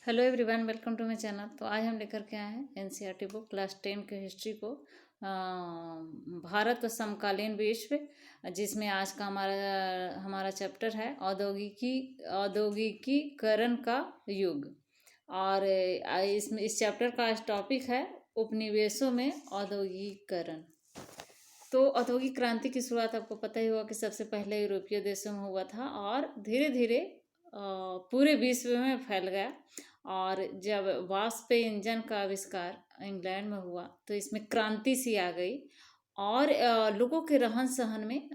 Hello everyone, welcome to my channel. तो आज हम लेकर के आए हैं एनसीईआरटी बुक क्लास 10 के हिस्ट्री को, भारत समकालीन विश्व, जिसमें आज का हमारा हमारा चैप्टर है औद्योगिकीकरण का युग। और इसमें इस चैप्टर का टॉपिक है उपनिवेशों में औद्योगिकीकरण। तो औद्योगिक क्रांति की शुरुआत आपको पता ही होगा कि सबसे पहले यूरोपीय देशों में हुआ था और धीरे धीरे पूरे विश्व में फैल गया। और जब वाष्प इंजन का आविष्कार इंग्लैंड में हुआ तो इसमें क्रांति सी आ गई और लोगों के रहन सहन में,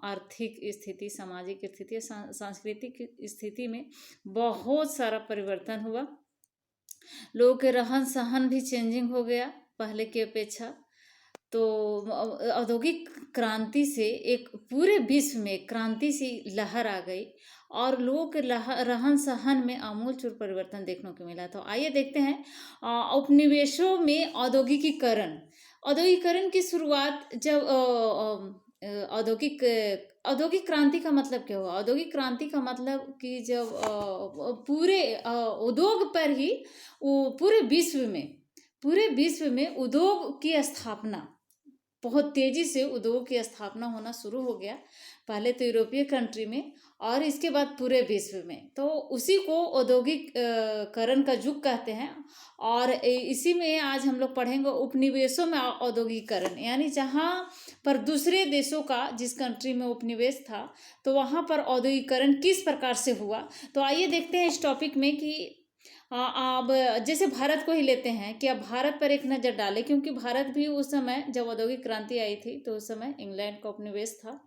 आर्थिक स्थिति, सामाजिक स्थिति, सांस्कृतिक स्थिति में बहुत सारा परिवर्तन हुआ। लोगों के रहन सहन भी चेंजिंग हो गया पहले की अपेक्षा। तो औद्योगिक क्रांति से एक पूरे विश्व में क्रांति सी लहर आ गई और लोगों के रहन सहन में आमूलचूल परिवर्तन देखने को मिला। तो आइए देखते हैं उपनिवेशों में औद्योगिकरण की शुरुआत जब औद्योगिक क्रांति का मतलब क्या हुआ? औद्योगिक क्रांति का मतलब कि जब पूरे उद्योग पर ही पूरे विश्व में उद्योग की स्थापना, बहुत तेजी से उद्योग की स्थापना होना शुरू हो गया। पहले तो यूरोपीय कंट्री में और इसके बाद पूरे विश्व में। तो उसी को औद्योगिक करण का युग कहते हैं। और इसी में आज हम लोग पढ़ेंगे उपनिवेशों में औद्योगिकरण, यानी जहाँ पर दूसरे देशों का, जिस कंट्री में उपनिवेश था, तो वहाँ पर औद्योगिकरण किस प्रकार से हुआ। तो आइए देखते हैं इस टॉपिक में कि अब जैसे भारत को ही लेते हैं कि अब भारत पर एक नज़र डालें, क्योंकि भारत भी उस समय जब औद्योगिक क्रांति आई थी तो उस समय इंग्लैंड का उपनिवेश था।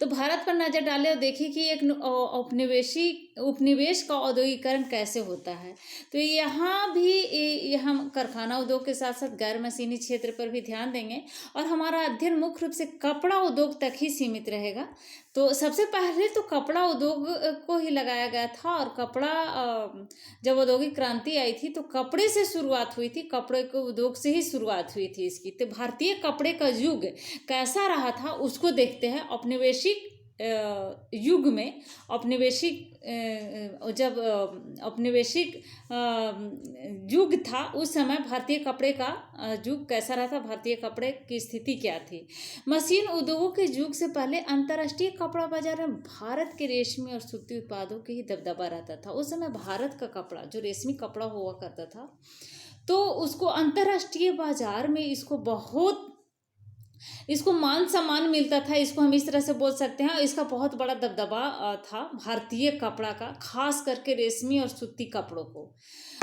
तो भारत पर नजर डालें और देखिए कि एक उपनिवेश का औद्योगिकरण कैसे होता है। तो यहाँ भी हम कारखाना उद्योग के साथ साथ गैर मशीनी क्षेत्र पर भी ध्यान देंगे और हमारा अध्ययन मुख्य रूप से कपड़ा उद्योग तक ही सीमित रहेगा। तो सबसे पहले तो कपड़ा उद्योग को ही लगाया गया था और जब औद्योगिक क्रांति आई थी तो कपड़े से शुरुआत हुई थी, कपड़े के उद्योग से ही शुरुआत हुई थी इसकी। तो भारतीय कपड़े का युग कैसा रहा था उसको देखते हैं। औपनिवेशिक युग में जब औपनिवेशिक युग था उस समय भारतीय कपड़े का युग कैसा रहा था, भारतीय कपड़े की स्थिति क्या थी। मशीन उद्योगों के युग से पहले अंतर्राष्ट्रीय कपड़ा बाजार में भारत के रेशमी और सूती उत्पादों के ही दबदबा रहता था। उस समय भारत का कपड़ा, जो रेशमी कपड़ा हुआ करता था, तो उसको अंतर्राष्ट्रीय बाजार में इसको मान सम्मान मिलता था, इसको हम इस तरह से बोल सकते हैं। इसका बहुत बड़ा दबदबा था भारतीय कपड़ा का, खास करके रेशमी और सूती कपड़ों को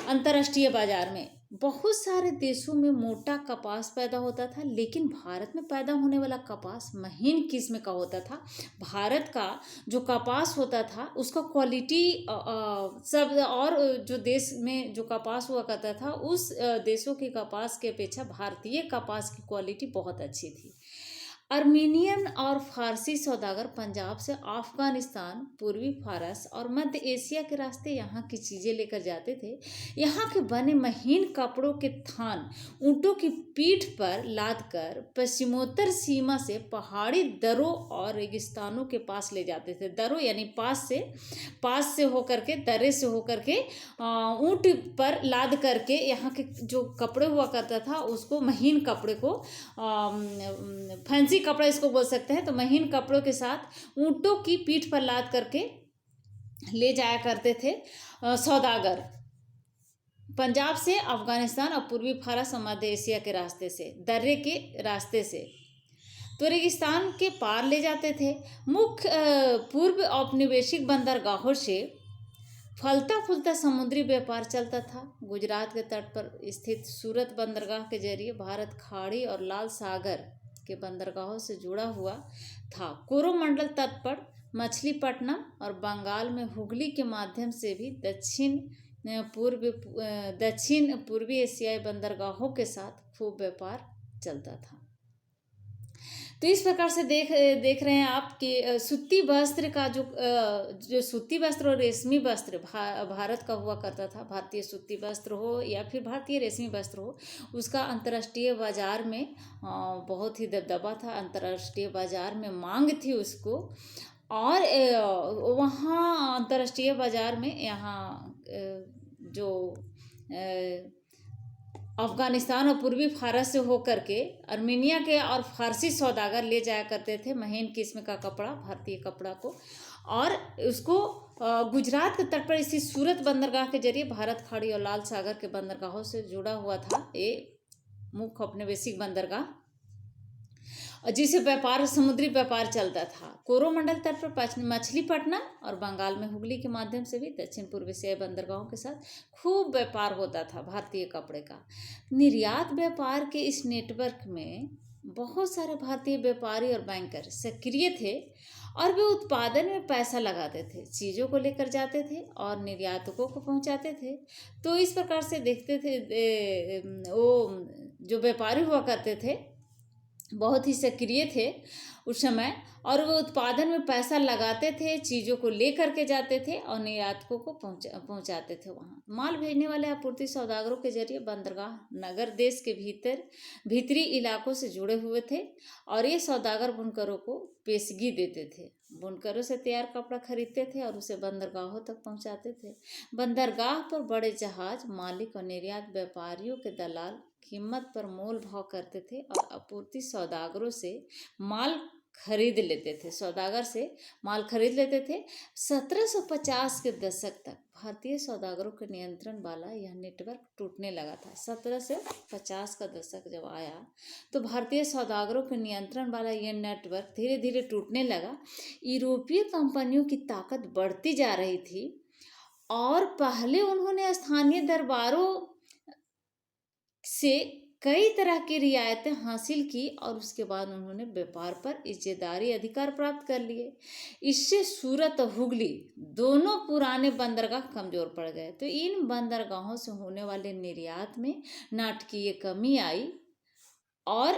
अंतर्राष्ट्रीय बाजार में। बहुत सारे देशों में मोटा कपास पैदा होता था, लेकिन भारत में पैदा होने वाला कपास महीन किस्म का होता था। भारत का जो कपास होता था उसका क्वालिटी सब और जो देश में जो कपास हुआ करता था उस देशों के कपास की अपेक्षा भारतीय कपास की क्वालिटी बहुत अच्छी थी। अर्मीनियन और फारसी सौदागर पंजाब से अफगानिस्तान, पूर्वी फारस और मध्य एशिया के रास्ते यहाँ की चीज़ें लेकर जाते थे। यहाँ के बने महीन कपड़ों के थान ऊँटों की पीठ पर लादकर पश्चिमोत्तर सीमा से पहाड़ी दर्रों और रेगिस्तानों के पास ले जाते थे। दर्रों यानी पास से होकर के, दर्रे से होकर के ऊँट पर लाद करके यहाँ के जो कपड़े हुआ करता था उसको, महीन कपड़े को, फैंसी कपड़ा इसको बोल सकते हैं, तो महीन कपड़ों के साथ ऊँटों की पीठ पर लाद करके ले जाया करते थे सौदागर, पंजाब से अफगानिस्तान और पूर्वी फारस और मध्य एशिया के रास्ते से, दर्रे के रास्ते से तो रेगिस्तान के पार ले जाते थे। मुख्य पूर्व औपनिवेशिक बंदरगाहों से फलता फूलता समुद्री व्यापार चलता था। गुजरात के तट पर स्थित सूरत बंदरगाह के जरिए भारत खाड़ी और लाल सागर के बंदरगाहों से जुड़ा हुआ था। कोरोमंडल तट पर मछलीपट्टनम और बंगाल में हुगली के माध्यम से भी दक्षिण पूर्वी एशियाई बंदरगाहों के साथ खूब व्यापार चलता था। तो इस प्रकार से देख रहे हैं आप कि सूती वस्त्र का जो सूती वस्त्र और रेशमी वस्त्र भारत का हुआ करता था, भारतीय सूती वस्त्र हो या फिर भारतीय रेशमी वस्त्र हो, उसका अंतर्राष्ट्रीय बाजार में बहुत ही दबदबा था। अंतर्राष्ट्रीय बाजार में मांग थी उसको, और वहाँ अंतर्राष्ट्रीय बाजार में यहाँ जो अफगानिस्तान और पूर्वी फारस से होकर के अर्मीनिया के और फारसी सौदागर ले जाया करते थे महीन किस्म का कपड़ा, भारतीय कपड़ा को, और उसको गुजरात के तट पर स्थित सूरत बंदरगाह के जरिए भारत खाड़ी और लाल सागर के बंदरगाहों से जुड़ा हुआ था ये मुख्य औपनिवेशिक बंदरगाह, और जिसे व्यापार, समुद्री व्यापार चलता था। कोरोमंडल तट पर मछलीपट्टनम और बंगाल में हुगली के माध्यम से भी दक्षिण पूर्व एशियाई बंदरगाहों के साथ खूब व्यापार होता था भारतीय कपड़े का। निर्यात व्यापार के इस नेटवर्क में बहुत सारे भारतीय व्यापारी और बैंकर सक्रिय थे और वे उत्पादन में पैसा लगाते थे, चीज़ों को लेकर जाते थे और निर्यातकों को पहुंचाते थे। तो इस प्रकार से देखते थे वो जो व्यापारी हुआ करते थे बहुत ही सक्रिय थे उस समय, और वो उत्पादन में पैसा लगाते थे, चीज़ों को लेकर के जाते थे और निर्यातकों को पहुंचाते थे वहाँ। माल भेजने वाले आपूर्ति सौदागरों के जरिए बंदरगाह नगर देश के भीतरी इलाकों से जुड़े हुए थे और ये सौदागर बुनकरों को पेशगी देते थे। बुनकरों से तैयार कपड़ा खरीदते थे और उसे बंदरगाहों तक पहुंचाते थे। बंदरगाह पर बड़े जहाज मालिक और निर्यात व्यापारियों के दलाल कीमत पर मोल भाव करते थे और आपूर्ति सौदागरों से माल खरीद लेते थे, सौदागर से माल खरीद लेते थे। 1750 के दशक तक भारतीय सौदागरों के नियंत्रण वाला यह नेटवर्क टूटने लगा था। 1750 का दशक जब आया तो भारतीय सौदागरों के नियंत्रण वाला यह नेटवर्क धीरे धीरे टूटने लगा। यूरोपीय कंपनियों की ताकत बढ़ती जा रही थी और पहले उन्होंने स्थानीय दरबारों से कई तरह की रियायतें हासिल की और उसके बाद उन्होंने व्यापार पर इज्जतदारी अधिकार प्राप्त कर लिए। इससे सूरत और हुगली दोनों पुराने बंदरगाह कमजोर पड़ गए। तो इन बंदरगाहों से होने वाले निर्यात में नाटकीय कमी आई और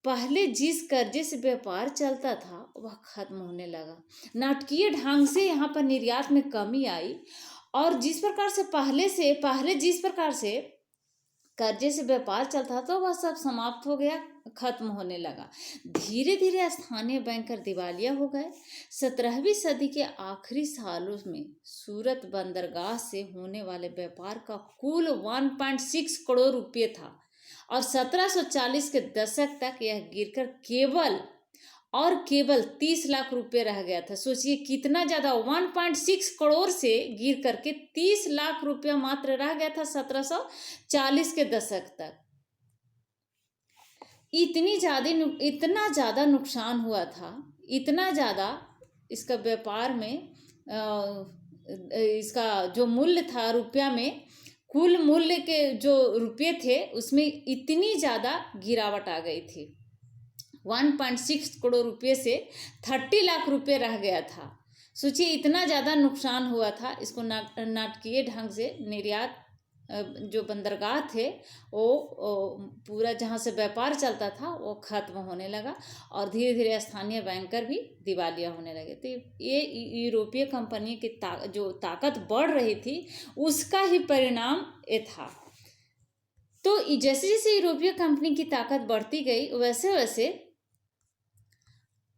पहले जिस कर्जे से व्यापार चलता था वह खत्म होने लगा। नाटकीय ढंग से यहाँ पर निर्यात में कमी आई और जिस प्रकार से पहले जिस प्रकार से कर्जे से व्यापार चलता तो वह सब समाप्त हो गया, खत्म होने लगा। धीरे धीरे स्थानीय बैंकर दिवालिया हो गए। 17वीं सदी के आखिरी सालों में सूरत बंदरगाह से होने वाले व्यापार का कुल 1.6 करोड़ रुपये था और 1740 के दशक तक यह गिरकर केवल 30 लाख रुपए रह गया था। सोचिए कितना ज्यादा, 1.6 करोड़ से गिर करके 30 लाख रुपया मात्र रह गया था 1740 के दशक तक। इतना ज्यादा नुकसान हुआ था, इतना ज्यादा इसका व्यापार में इसका जो मूल्य था रुपया में, कुल मूल्य के जो रुपये थे उसमें इतनी ज्यादा गिरावट आ गई थी। 1.6 करोड़ रुपये से 30 लाख रुपये रह गया था। सोचिए इतना ज़्यादा नुकसान हुआ था। इसको नाटकीय ढंग से निर्यात जो बंदरगाह थे वो पूरा जहाँ से व्यापार चलता था वो खत्म होने लगा और धीरे धीरे स्थानीय बैंकर भी दिवालिया होने लगे। तो ये यूरोपीय कंपनी की जो ताकत बढ़ रही थी उसका ही परिणाम ये था। तो जैसे जैसे यूरोपीय कंपनी की ताकत बढ़ती गई वैसे वैसे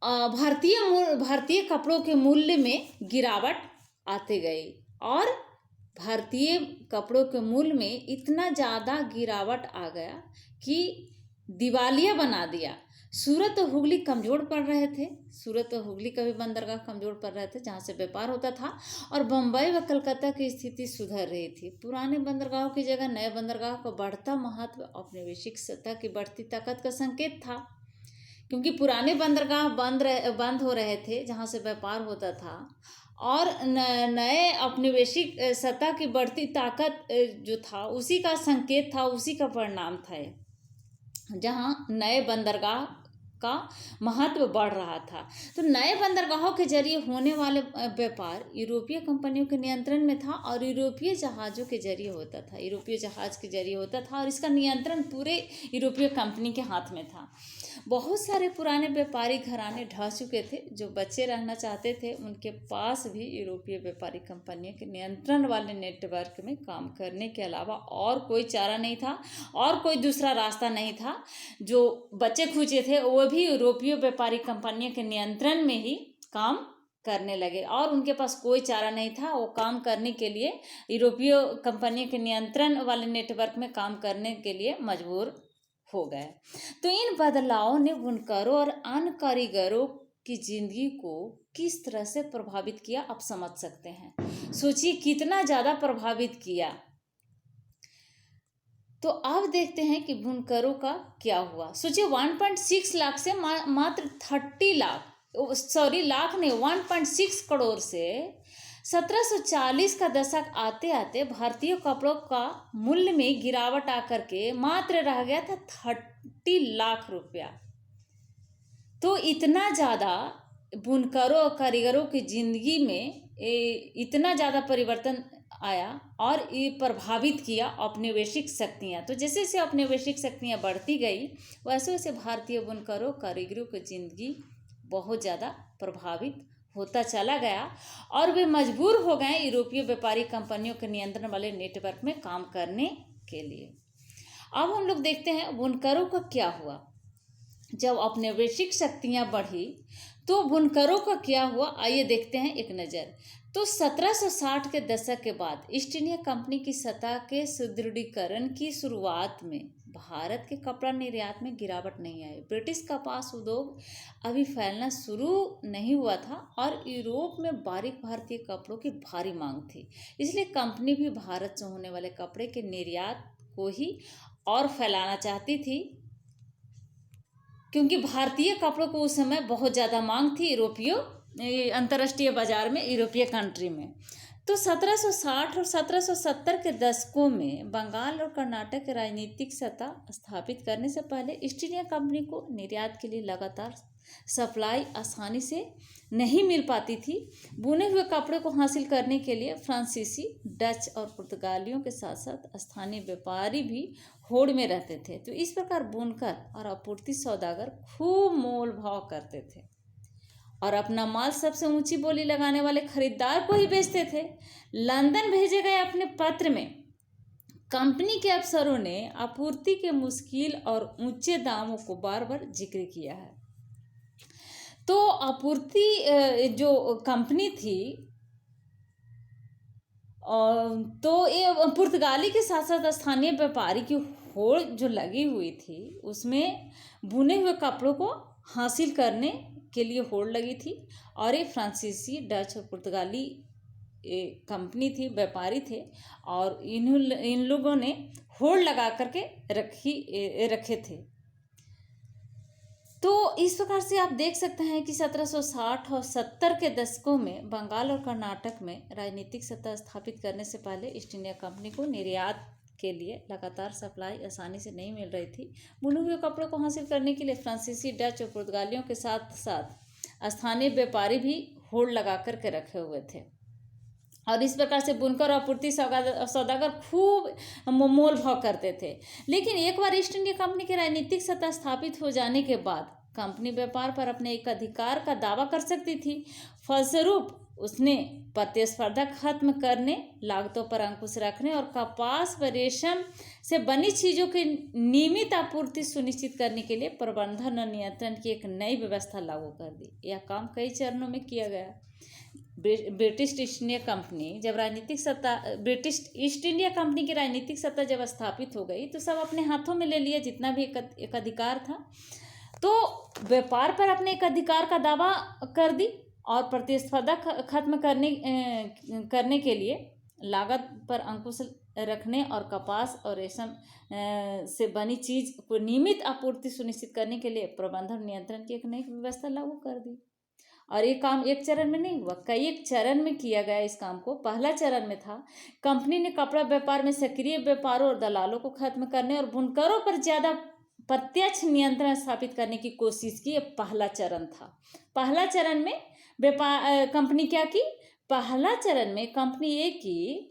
भारतीय कपड़ों के मूल्य में गिरावट आते गई और भारतीय कपड़ों के मूल्य में इतना ज़्यादा गिरावट आ गया कि दिवालिया बना दिया। सूरत और हुगली कमज़ोर पड़ रहे थे, सूरत और हुगली का भी बंदरगाह कमज़ोर पड़ रहे थे जहाँ से व्यापार होता था, और बम्बई व कलकत्ता की स्थिति सुधर रही थी। पुराने बंदरगाहों की जगह नए बंदरगाह का बढ़ता महत्व औपनिवेशिक सत्ता की बढ़ती ताकत का संकेत था, क्योंकि पुराने बंदरगाह बंद हो रहे थे जहाँ से व्यापार होता था और नए औपनिवेशिक सत्ता की बढ़ती ताकत जो था उसी का संकेत था, उसी का परिणाम था, जहाँ नए बंदरगाह का महत्व बढ़ रहा था। तो नए बंदरगाहों के जरिए होने वाले व्यापार यूरोपीय कंपनियों के नियंत्रण में था और यूरोपीय जहाज़ों के जरिए होता था, यूरोपीय जहाज़ के जरिए होता था और इसका नियंत्रण पूरे यूरोपीय कंपनी के हाथ में था। बहुत सारे पुराने व्यापारी घराने ढह चुके थे, जो बचे रहना चाहते थे उनके पास भी यूरोपीय व्यापारी कंपनियों के नियंत्रण वाले नेटवर्क में काम करने के अलावा और कोई चारा नहीं था और कोई दूसरा रास्ता नहीं था। जो बचे खुचे थे वो भी यूरोपीय व्यापारी कंपनियों के नियंत्रण में ही काम करने लगे और उनके पास कोई चारा नहीं था। वो काम करने के लिए यूरोपीय कंपनी के नियंत्रण वाले नेटवर्क में काम करने के लिए मजबूर हो गए। तो इन बदलावों ने बुनकरों और अन्य कारीगरों की जिंदगी को किस तरह से प्रभावित किया, आप समझ सकते हैं। सोचिए कितना ज़्यादा प्रभावित किया। तो अब देखते हैं कि बुनकरों का क्या हुआ। सोचिए 1.6 लाख से मात्र 30 लाख, सॉरी लाख नहीं, 1.6 करोड़ से 1740 का दशक आते आते भारतीय कपड़ों का मूल्य में गिरावट आकर के मात्र रह गया था 30 लाख रुपया। तो इतना ज़्यादा बुनकरों और कारीगरों की जिंदगी में इतना ज़्यादा परिवर्तन आया और ये प्रभावित किया औपनिवेशिक शक्तियाँ। तो जैसे जैसे औपनिवेशिक शक्तियाँ बढ़ती गई वैसे वैसे भारतीय बुनकरों कारीगरों की जिंदगी बहुत ज़्यादा प्रभावित होता चला गया और वे मजबूर हो गए यूरोपीय व्यापारी कंपनियों के नियंत्रण वाले नेटवर्क में काम करने के लिए। अब हम लोग देखते हैं बुनकरों का क्या हुआ। जब औपनिवेशिक शक्तियाँ बढ़ी तो बुनकरों का क्या हुआ, आइए देखते हैं एक नज़र। तो 1760 के दशक के बाद ईस्ट इंडिया कंपनी की सत्ता के सुदृढ़ीकरण की शुरुआत में भारत के कपड़ा निर्यात में गिरावट नहीं आई। ब्रिटिश कपास उद्योग अभी फैलना शुरू नहीं हुआ था और यूरोप में बारीक भारतीय कपड़ों की भारी मांग थी। इसलिए कंपनी भी भारत से होने वाले कपड़े के निर्यात को ही और फैलाना चाहती थी, क्योंकि भारतीय कपड़ों को उस समय बहुत ज़्यादा मांग थी यूरोपीय अंतर्राष्ट्रीय बाजार में, यूरोपीय कंट्री में। तो 1760 और 1770 के दशकों में बंगाल और कर्नाटक की राजनीतिक सत्ता स्थापित करने से पहले ईस्ट इंडिया कंपनी को निर्यात के लिए लगातार सप्लाई आसानी से नहीं मिल पाती थी। बुने हुए कपड़े को हासिल करने के लिए फ्रांसीसी, डच और पुर्तगालियों के साथ साथ स्थानीय व्यापारी भी होड़ में रहते थे। तो इस प्रकार बुनकर और आपूर्ति सौदागर खूब मोल भाव करते थे और अपना माल सबसे ऊंची बोली लगाने वाले खरीदार को ही बेचते थे। लंदन भेजे गए अपने पत्र में कंपनी के अफसरों ने आपूर्ति के मुश्किल और ऊंचे दामों को बार बार जिक्र किया है। तो आपूर्ति जो कंपनी थी तो ये पुर्तगाली के साथ साथ स्थानीय व्यापारी की होड़ जो लगी हुई थी उसमें बुने हुए कपड़ों को हासिल करने के लिए होड़ लगी थी। और ये फ्रांसीसी, डच और पुर्तगाली कंपनी थी, व्यापारी थे और इन लोगों ने होड़ लगा करके रखे थे। तो इस प्रकार से आप देख सकते हैं कि 1760 और 70 के दशकों में बंगाल और कर्नाटक में राजनीतिक सत्ता स्थापित करने से पहले ईस्ट इंडिया कंपनी को निर्यात के लिए लगातार सप्लाई आसानी से नहीं मिल रही थी। बुने हुए कपड़ों को हासिल करने के लिए फ्रांसीसी, डच और पुर्तगालियों के साथ साथ स्थानीय व्यापारी भी होड़ लगा करके रखे हुए थे और इस प्रकार से बुनकर और आपूर्ति सौदागर खूब मोल भाव करते थे। लेकिन एक बार ईस्ट इंडिया कंपनी की राजनीतिक सत्ता स्थापित हो जाने के बाद कंपनी व्यापार पर अपने एक अधिकार का दावा कर सकती थी। फलस्वरूप उसने प्रतिस्पर्धा खत्म करने, लागतों पर अंकुश रखने और कपास व रेशम से बनी चीज़ों की नियमित आपूर्ति सुनिश्चित करने के लिए प्रबंधन और नियंत्रण की एक नई व्यवस्था लागू कर दी। यह काम कई चरणों में किया गया। ब्रिटिश ईस्ट इंडिया कंपनी जब राजनीतिक सत्ता ब्रिटिश ईस्ट इंडिया कंपनी की राजनीतिक सत्ता जब स्थापित हो गई तो सब अपने हाथों में ले लिया जितना भी एक अधिकार था। तो व्यापार पर अपने एक अधिकार का दावा कर दी और प्रतिस्पर्धा खत्म करने के लिए लागत पर अंकुश रखने और कपास और रेशम से बनी चीज को नियमित आपूर्ति सुनिश्चित करने के लिए प्रबंधन नियंत्रण की एक नई व्यवस्था लागू कर दी। और ये काम एक चरण में नहीं हुआ, कई एक चरण में किया गया इस काम को। पहला चरण में था कंपनी ने कपड़ा व्यापार में सक्रिय व्यापारों और दलालों को खत्म करने और बुनकरों पर ज़्यादा प्रत्यक्ष नियंत्रण स्थापित करने की कोशिश की। ये पहला चरण था। पहला चरण में कंपनी क्या की? पहला चरण में कंपनी ये की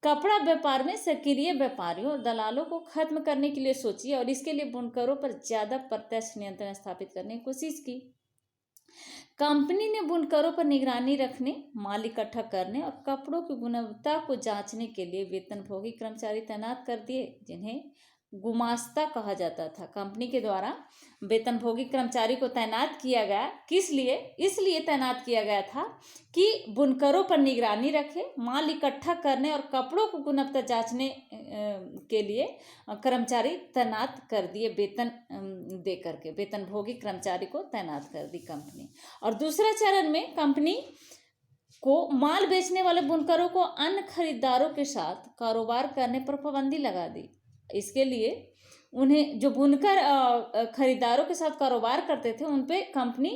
कपड़ा व्यापार में सक्रिय व्यापारियों और दलालों को खत्म करने के लिए सोची और इसके लिए बुनकरों पर ज़्यादा प्रत्यक्ष नियंत्रण स्थापित करने की कोशिश की। कंपनी ने बुनकरों पर निगरानी रखने, माल इकट्ठा करने और कपड़ों की गुणवत्ता को जांचने के लिए वेतनभोगी कर्मचारी तैनात कर दिए, जिन्हें गुमास्ता कहा जाता था। कंपनी के द्वारा वेतनभोगी कर्मचारी को तैनात किया गया। किस लिए? इसलिए तैनात किया गया था कि बुनकरों पर निगरानी रखे, माल इकट्ठा करने और कपड़ों को गुणवत्ता जांचने के लिए कर्मचारी तैनात कर दिए, वेतन दे करके वेतनभोगी कर्मचारी को तैनात कर दी कंपनी। और दूसरा चरण में कंपनी को माल बेचने वाले बुनकरों को अन्य खरीदारों के साथ कारोबार करने पर पाबंदी लगा दी। इसके लिए उन्हें जो बुनकर खरीदारों के साथ कारोबार करते थे उन पे कंपनी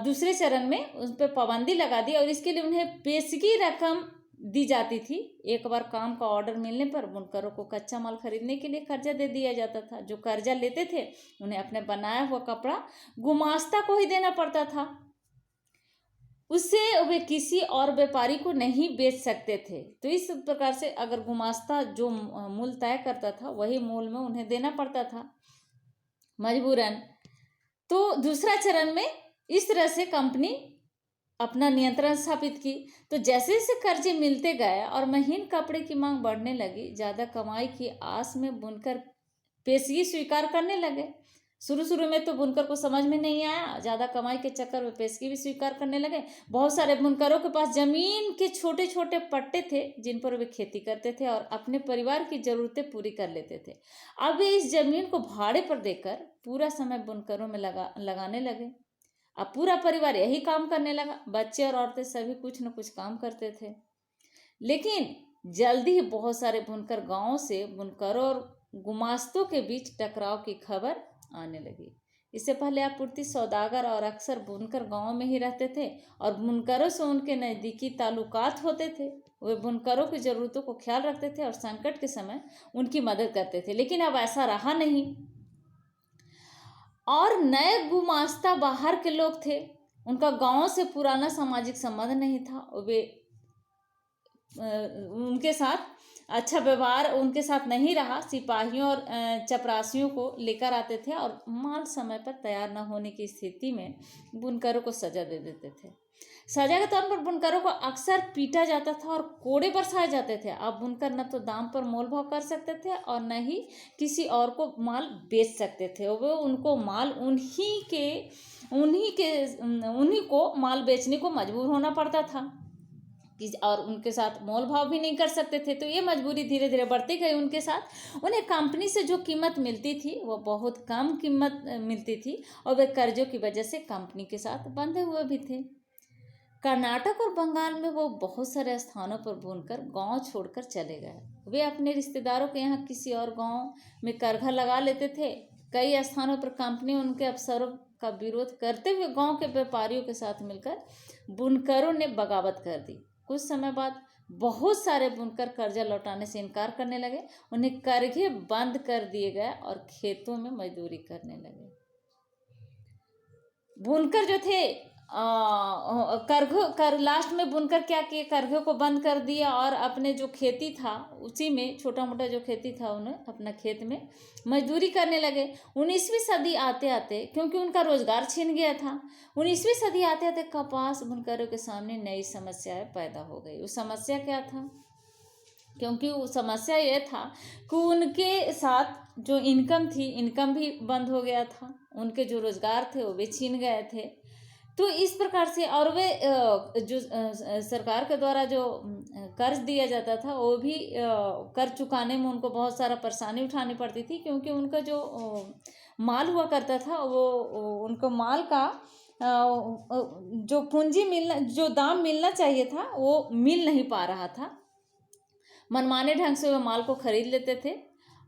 दूसरे चरण में उन पे पाबंदी लगा दी और इसके लिए उन्हें पेशगी रकम दी जाती थी। एक बार काम का ऑर्डर मिलने पर बुनकरों को कच्चा माल खरीदने के लिए कर्जा दे दिया जाता था। जो कर्जा लेते थे उन्हें अपने बनाया हुआ कपड़ा गुमास्ता को ही देना पड़ता था, उससे वे किसी और व्यापारी को नहीं बेच सकते थे। तो इस प्रकार से अगर गुमास्ता जो मूल तय करता था वही मूल में उन्हें देना पड़ता था मजबूरन। तो दूसरा चरण में इस तरह से कंपनी अपना नियंत्रण स्थापित की। तो जैसे जैसे कर्जे मिलते गए और महीन कपड़े की मांग बढ़ने लगी, ज़्यादा कमाई की आस में बुनकर पेशगी स्वीकार करने लगे। शुरू में तो बुनकर को समझ में नहीं आया, ज़्यादा कमाई के चक्कर में पेशगी भी स्वीकार करने लगे। बहुत सारे बुनकरों के पास ज़मीन के छोटे छोटे पट्टे थे जिन पर वे खेती करते थे और अपने परिवार की ज़रूरतें पूरी कर लेते थे। अब वे इस ज़मीन को भाड़े पर देकर पूरा समय बुनकरों में लगाने लगे। अब पूरा परिवार यही काम करने लगा। बच्चे और औरतें सभी कुछ न कुछ काम करते थे। लेकिन जल्दी ही बहुत सारे बुनकर गाँव से बुनकरों और गुमास्तों के बीच टकराव की खबर आने लगी। इससे पहले आपूर्ति सौदागर और अक्सर बुनकर गांव में ही रहते थे और बुनकरों से उनके नज़दीकी ताल्लुकात होते थे। वे बुनकरों की ज़रूरतों को ख्याल रखते थे और संकट के समय उनकी मदद करते थे। लेकिन अब ऐसा रहा नहीं और नए गुमास्ता बाहर के लोग थे। उनका गांव से पुराना सामाजिक संबंध नहीं था। वे उनके साथ अच्छा व्यवहार उनके साथ नहीं रहा। सिपाहियों और चपरासियों को लेकर आते थे और माल समय पर तैयार न होने की स्थिति में बुनकरों को सजा दे देते थे। सजा के तौर पर बुनकरों को अक्सर पीटा जाता था और कोड़े बरसाए जाते थे। अब बुनकर न तो दाम पर मोल भाव कर सकते थे और न ही किसी और को माल बेच सकते थे। वो उनको माल उन्हीं को माल बेचने को मजबूर होना पड़ता था और उनके साथ मोल भाव भी नहीं कर सकते थे। तो ये मजबूरी धीरे धीरे बढ़ती गई उनके साथ। उन्हें कंपनी से जो कीमत मिलती थी वो बहुत कम कीमत मिलती थी और वे कर्जों की वजह से कंपनी के साथ बंधे हुए भी थे। कर्नाटक और बंगाल में वो बहुत सारे स्थानों पर बुनकर गांव छोड़कर चले गए। वे अपने रिश्तेदारों के यहाँ किसी और गांव में करघा लगा लेते थे। कई स्थानों पर कंपनी उनके अफसरों का विरोध करते हुए गांव के व्यापारियों के साथ मिलकर बुनकरों ने बगावत कर दी। कुछ समय बाद बहुत सारे बुनकर कर्जा लौटाने से इनकार करने लगे। उन्हें करघे बंद कर दिए गए और खेतों में मजदूरी करने लगे। बुनकर जो थे लास्ट में बुनकर क्या किए, करघे को बंद कर दिया और अपने जो खेती था उसी में छोटा मोटा जो खेती था उन्हें अपना खेत में मजदूरी करने लगे। 19वीं सदी आते आते क्योंकि उनका रोजगार छिन गया था, 19वीं सदी आते आते कपास बुनकरों के सामने नई समस्याएं पैदा हो गई। वो समस्या क्या था? क्योंकि वो समस्या ये था कि उनके साथ जो इनकम भी बंद हो गया था। उनके जो रोजगार थे वो भी छीन गए थे। तो इस प्रकार से और वे जो सरकार के द्वारा जो कर्ज दिया जाता था वो भी कर्ज चुकाने में उनको बहुत सारा परेशानी उठानी पड़ती थी। क्योंकि उनका जो माल हुआ करता था वो उनको माल का जो पूंजी मिलना जो दाम मिलना चाहिए था वो मिल नहीं पा रहा था। मनमाने ढंग से वे माल को खरीद लेते थे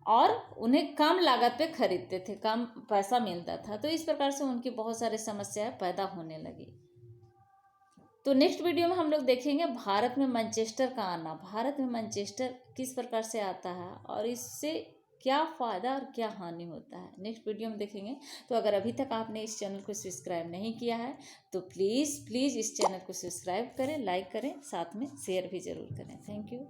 और उन्हें कम लागत पे खरीदते थे, कम पैसा मिलता था। तो इस प्रकार से उनकी बहुत सारी समस्याएं पैदा होने लगी। तो नेक्स्ट वीडियो में हम लोग देखेंगे भारत में मैनचेस्टर का आना। भारत में मैनचेस्टर किस प्रकार से आता है और इससे क्या फ़ायदा और क्या हानि होता है, नेक्स्ट वीडियो में देखेंगे। तो अगर अभी तक आपने इस चैनल को सब्सक्राइब नहीं किया है तो प्लीज़ इस चैनल को सब्सक्राइब करें, लाइक करें, साथ में शेयर भी ज़रूर करें। Thank you.